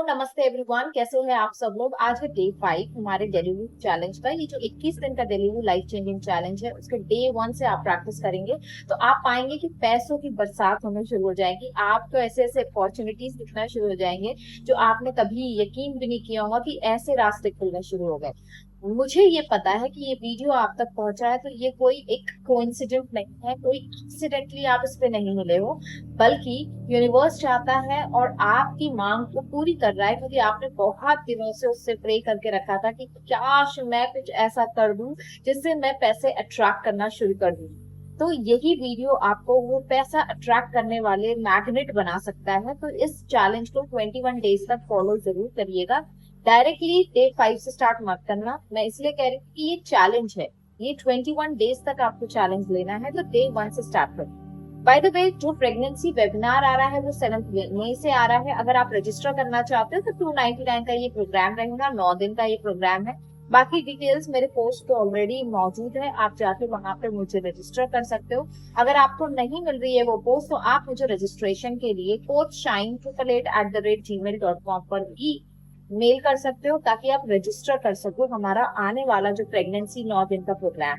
नमस्ते एवरीवन, कैसे हैं आप सब लोग। आज है डे 5 हमारे डेली चैलेंज का। ये जो 21 दिन का डेली लाइफ चेंजिंग चैलेंज है उसके डे 1 से आप प्रैक्टिस करेंगे तो आप पाएंगे कि पैसों की बरसात होना शुरू हो जाएगी। आपको ऐसे ऐसे अपॉर्चुनिटीज दिखना शुरू हो जाएंगे जो आपने कभी यकीन भी नहीं किया होगा कि ऐसे रास्ते खुलने शुरू हो गए। मुझे ये पता है कि ये वीडियो आप तक पहुंचा है तो ये कोई एक कोइंसिडेंट नहीं है, कोई एक्सीडेंटली आप इस पे नहीं मिले हो, बल्कि यूनिवर्स चाहता है और आपकी मांग को पूरी कर रहा है, क्योंकि आपने बहुत दिनों से उससे प्रे करके रखा था कि काश मैं कुछ ऐसा कर दूं जिससे मैं पैसे अट्रैक्ट करना शुरू कर दूं। तो यही वीडियो आपको वो पैसा अट्रैक्ट करने वाले मैग्नेट बना सकता है। तो इस चैलेंज को 21 डेज तक फॉलो जरूर करिएगा। डायरेक्टली डे 5 से स्टार्ट मत करना। मैं इसलिए कह रही हूँ कि ये चैलेंज है, ये 21 डेज तक आपको चैलेंज लेना है, तो डे 1 से स्टार्ट करो। बाय द वे, जो प्रेगनेंसी वेबिनार आ रहा है वो 7 मई से आ रहा है। अगर आप रजिस्टर करना चाहते हो तो 299 का ये प्रोग्राम रहेगा, 9 दिन का ये प्रोग्राम है। बाकी डिटेल्स मेरे पोस्ट पे ऑलरेडी मौजूद है, आप जाके वहां पे मुझे रजिस्टर कर सकते हो। अगर आपको नहीं मिल रही है वो पोस्ट तो आप मुझे रजिस्ट्रेशन के लिए coachshine888@gmail.com पर भी मेल कर सकते हो, ताकि आप रजिस्टर कर सको हमारा आने वाला जो प्रेगनेंसी 9 दिन का प्रोग्राम।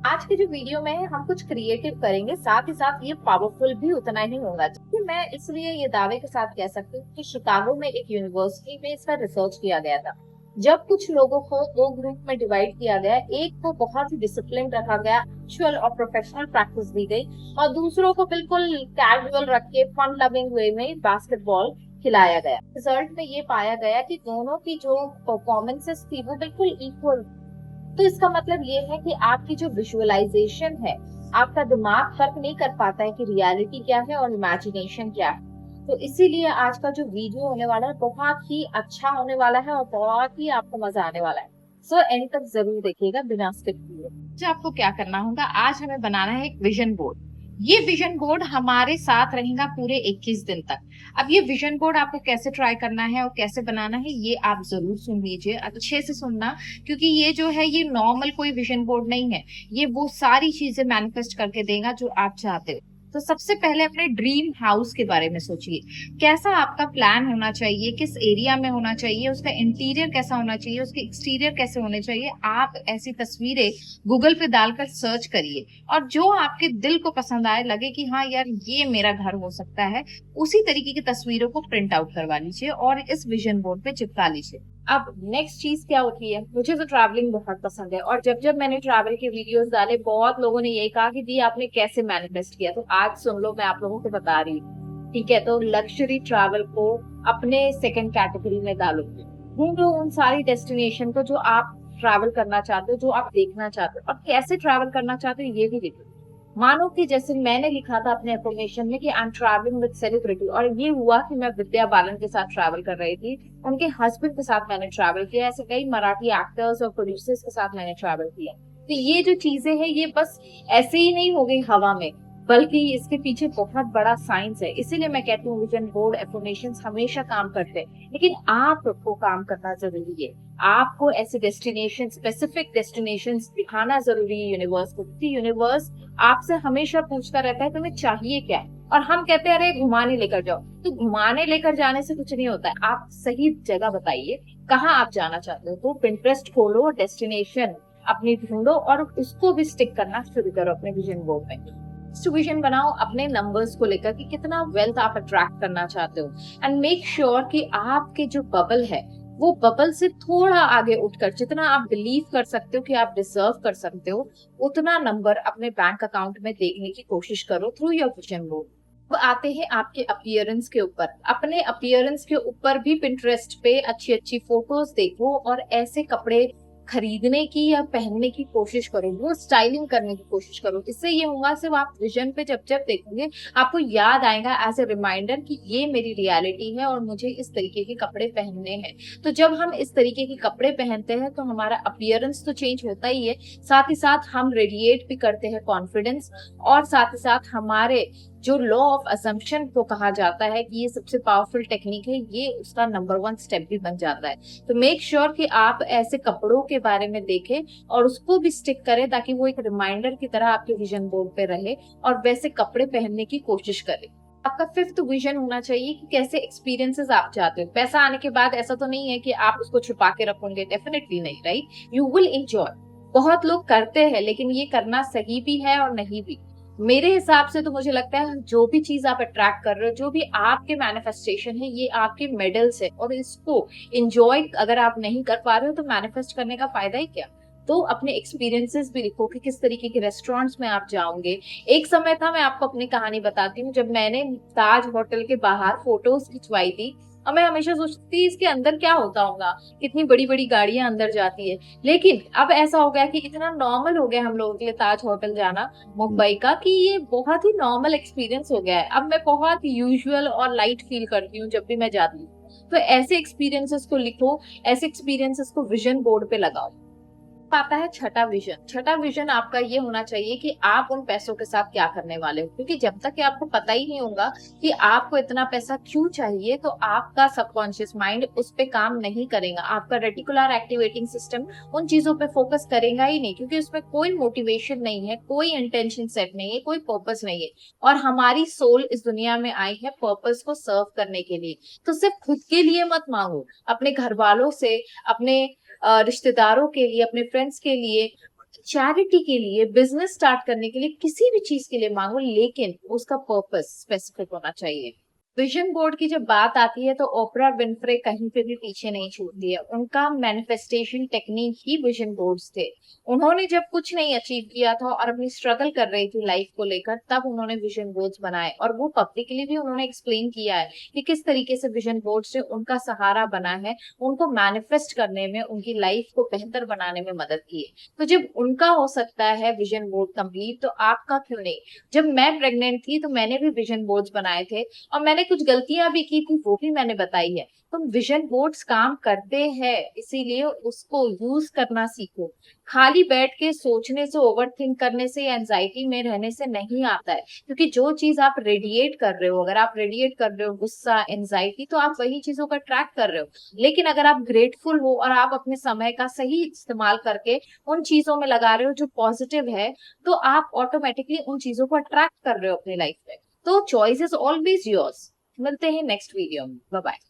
आज के जो वीडियो में हम कुछ क्रिएटिव करेंगे, साथ ही साथ ये पावरफुल भी उतना ही होगा। क्योंकि मैं इसलिए ये दावे के साथ कह सकती हूँ कि शिकागो में एक यूनिवर्सिटी में इसका रिसर्च किया गया था। जब कुछ लोगों को 2 ग्रुप में डिवाइड किया गया, एक को बहुत ही डिसिप्लिन रखा गया, एक्चुअल और प्रोफेशनल प्रैक्टिस दी गई, और दूसरों को बिल्कुल कैजुअल रख के फन लविंग वे में बास्केटबॉल खिलाया गया। रिजल्ट में ये पाया गया कि दोनों की जो परफॉर्मेंसेस थी वो बिल्कुल इक्वल। तो इसका मतलब ये है कि आपकी जो विजुअलाइजेशन है, आपका दिमाग फर्क नहीं कर पाता है कि रियलिटी क्या है और इमेजिनेशन क्या है। तो इसीलिए आज का जो वीडियो होने वाला है बहुत ही अच्छा होने वाला है और बहुत ही आपको मजा आने वाला है। सो एंड तक जरूर देखिएगा बिना स्किप किए। आपको क्या करना होगा, आज हमें बनाना है एक विजन बोर्ड। ये विजन बोर्ड हमारे साथ रहेगा पूरे 21 दिन तक। अब ये विजन बोर्ड आपको कैसे ट्राई करना है और कैसे बनाना है ये आप जरूर सुन लीजिए, अच्छे से सुनना, क्योंकि ये जो है ये नॉर्मल कोई विजन बोर्ड नहीं है। ये वो सारी चीजें मैनिफेस्ट करके देगा जो आप चाहते हो। तो सबसे पहले अपने ड्रीम हाउस के बारे में सोचिए। कैसा आपका प्लान होना चाहिए, किस एरिया में होना चाहिए, उसका इंटीरियर कैसा होना चाहिए, उसके एक्सटीरियर कैसे होने चाहिए। आप ऐसी तस्वीरें गूगल पे डालकर सर्च करिए, और जो आपके दिल को पसंद आए, लगे कि हाँ यार ये मेरा घर हो सकता है, उसी तरीके की तस्वीरों को प्रिंट आउट करवा लीजिए और इस विजन बोर्ड पे चिपका लीजिए। अब नेक्स्ट चीज क्या होती है, मुझे तो ट्रैवलिंग बहुत पसंद है, और जब जब मैंने ट्रैवल के वीडियोस डाले बहुत लोगों ने यही कहा कि दी आपने कैसे मैनिफेस्ट किया। तो आज सुन लो, मैं आप लोगों को बता रही हूँ, ठीक है। तो लग्जरी ट्रैवल को अपने सेकंड कैटेगरी में डालो। ढूंढो उन सारी डेस्टिनेशन को जो आप ट्रैवल करना चाहते हो, जो आप देखना चाहते हो, और कैसे ट्रैवल करना चाहते हो ये भी देखो। मानो कि जैसे मैंने लिखा था अपने एफर्मेशन में कि I am travelling with celebrity, और ये हुआ कि मैं विद्या बालन के साथ ट्रैवल कर रही थी, उनके हस्बैंड के साथ मैंने ट्रैवल किया। ऐसे कई मराठी एक्टर्स और प्रोड्यूसर्स के साथ मैंने ट्रैवल किया। तो ये जो चीजें हैं ये बस ऐसे ही नहीं हो गई हवा में, बल्कि इसके पीछे बहुत बड़ा साइंस है। इसीलिए मैं कहती हूँ विजन बोर्ड एफर्मेशंस हमेशा काम करते हैं, लेकिन आपको काम करना जरूरी है। आपको ऐसे डेस्टिनेशन, स्पेसिफिक डेस्टिनेशन दिखाना जरूरी है यूनिवर्स को, क्योंकि यूनिवर्स आपसे हमेशा पूछता रहता है तुम्हें चाहिए क्या है। और हम कहते हैं अरे घुमाने लेकर जाओ, तो घुमाने लेकर जाने से कुछ नहीं होता है। आप सही जगह बताइए कहाँ आप जाना चाहते हो। तो पिंटरेस्ट खोलो, डेस्टिनेशन अपनी ढूंढो और उसको भी स्टिक करना शुरू करो अपने विजन बोर्ड में। विजन बनाओ अपने नंबर्स को लेकर कि कितना वेल्थ आप अट्रैक्ट करना चाहते हो, एंड मेक श्योर कि आपके जो बबल है वो बबल से थोड़ा आगे उठकर जितना आप बिलीव कर सकते हो कि आप डिजर्व कर सकते हो, उतना नंबर अपने बैंक अकाउंट में देखने की कोशिश करो थ्रू योर विजन बोर्ड। अब आते हैं आपके अपीयरेंस के ऊपर। अपने अपीयरेंस के ऊपर भी पिंटरेस्ट पे अच्छी अच्छी फोटोज देखो और ऐसे कपड़े खरीदने की या पहनने की कोशिश करो, वो स्टाइलिंग करने की कोशिश करो। इससे ये होगा सिर्फ आप विजन पे जब जब देखेंगे आपको याद आएगा एज ए रिमाइंडर कि ये मेरी रियलिटी है और मुझे इस तरीके के कपड़े पहनने हैं। तो जब हम इस तरीके के कपड़े पहनते हैं तो हमारा अपीयरेंस तो चेंज होता ही है, साथ ही साथ हम रेडिएट भी करते हैं कॉन्फिडेंस, और साथ ही साथ हमारे जो लॉ ऑफ असम्पशन को कहा जाता है कि ये सबसे पावरफुल टेक्निक है, ये उसका नंबर 1 स्टेप भी बन जाता है। तो मेक श्योर कि आप ऐसे कपड़ों के बारे में देखें और उसको भी स्टिक करें, ताकि वो एक रिमाइंडर की तरह आपके विजन बोर्ड पे रहे और वैसे कपड़े पहनने की कोशिश करें। आपका फिफ्थ विजन होना चाहिए कि कैसे एक्सपीरियंसेस आप चाहते हो। पैसा आने के बाद ऐसा तो नहीं है कि आप उसको छुपा के रखोगे, डेफिनेटली नहीं, राइट? You will enjoy. बहुत लोग करते हैं, लेकिन ये करना सही भी है और नहीं भी। मेरे हिसाब से तो मुझे लगता है जो भी चीज आप अट्रैक्ट कर रहे हो, जो भी आपके मैनिफेस्टेशन है, ये आपके मेडल्स है, और इसको एंजॉय अगर आप नहीं कर पा रहे हो तो मैनिफेस्ट करने का फायदा ही क्या। तो अपने एक्सपीरियंसेस भी लिखो कि किस तरीके के रेस्टोरेंट्स में आप जाओगे। एक समय था, मैं आपको अपनी कहानी बताती हूँ, जब मैंने ताज होटल के बाहर फोटोज खिंचवाई थी, और मैं हमेशा सोचती थी इसके अंदर क्या होता होगा, कितनी बड़ी बड़ी गाड़ियां अंदर जाती है। लेकिन अब ऐसा हो गया कि इतना नॉर्मल हो गया हम लोगों के लिए ताज होटल जाना मुंबई का, कि ये बहुत ही नॉर्मल एक्सपीरियंस हो गया है। अब मैं बहुत यूजुअल और लाइट फील करती हूँ जब भी मैं जाती हूँ। तो ऐसे एक्सपीरियंसेस को लिखो, ऐसे एक्सपीरियंसेस को विजन बोर्ड पे लगाओ। आता है छठा विजन। छठा विजन आपका ये होना चाहिए कि आप उन पैसों के साथ क्या करने वाले हो, क्योंकि जब तक कि आपको पता ही नहीं होगा कि आपको इतना पैसा क्यों चाहिए, तो आपका सबकॉन्शियस माइंड उस पे काम नहीं करेगा। आपका रेटिकुलर एक्टिवेटिंग सिस्टम उन चीजों पे फोकस करेगा ही नहीं, क्योंकि उसमें कोई मोटिवेशन नहीं है, कोई इंटेंशन सेट नहीं है, कोई पर्पस नहीं है। और हमारी सोल इस दुनिया में आई है पर्पस को सर्व करने के लिए। तो सिर्फ खुद के लिए मत मांगो, अपने घर वालों से, अपने रिश्तेदारों के लिए, अपने फ्रेंड्स के लिए, चैरिटी के लिए, बिजनेस स्टार्ट करने के लिए, किसी भी चीज के लिए मांगो, लेकिन उसका पर्पस स्पेसिफिक होना चाहिए। विजन बोर्ड की जब बात आती है तो ओपरा विनफ्रे कहीं पे भी पीछे नहीं छूटती है। उनका मैनिफेस्टेशन टेक्निक ही विजन बोर्ड्स थे। उन्होंने जब कुछ नहीं अचीव किया था और अपनी स्ट्रगल कर रही थी लाइफ को लेकर, तब उन्होंने विजन बोर्ड्स बनाए, और वो पब्लिकली भी उन्होंने एक्सप्लेन किया है कि किस तरीके से विजन बोर्ड से उनका सहारा बना है, उनको मैनिफेस्ट करने में, उनकी लाइफ को बेहतर बनाने में मदद की है। तो जब उनका हो सकता है विजन बोर्ड कंप्लीट, तो आपका क्यों नहीं। जब मैं प्रेग्नेंट थी तो मैंने भी विजन बोर्ड्स बनाए थे, और मैंने कुछ गलतियां भी की थी, वो भी मैंने बताई है। तो विजन बोर्ड्स काम करते हैं, इसीलिए उसको यूज करना सीखो। खाली बैठ के सोचने से, ओवर थिंक करने से, एंजाइटी में रहने से नहीं आता है। क्योंकि जो चीज आप रेडिएट कर रहे हो, अगर आप रेडिएट कर रहे हो गुस्सा, एंजाइटी, तो आप वही चीजों का ट्रैक कर रहे हो। लेकिन अगर आप ग्रेटफुल हो और आप अपने समय का सही इस्तेमाल करके उन चीजों में लगा रहे हो जो पॉजिटिव है, तो आप ऑटोमेटिकली उन चीजों को अट्रैक्ट कर रहे हो अपनी लाइफ में। तो चॉइस इज ऑलवेज योर्स। मिलते हैं नेक्स्ट वीडियो में। Bye bye.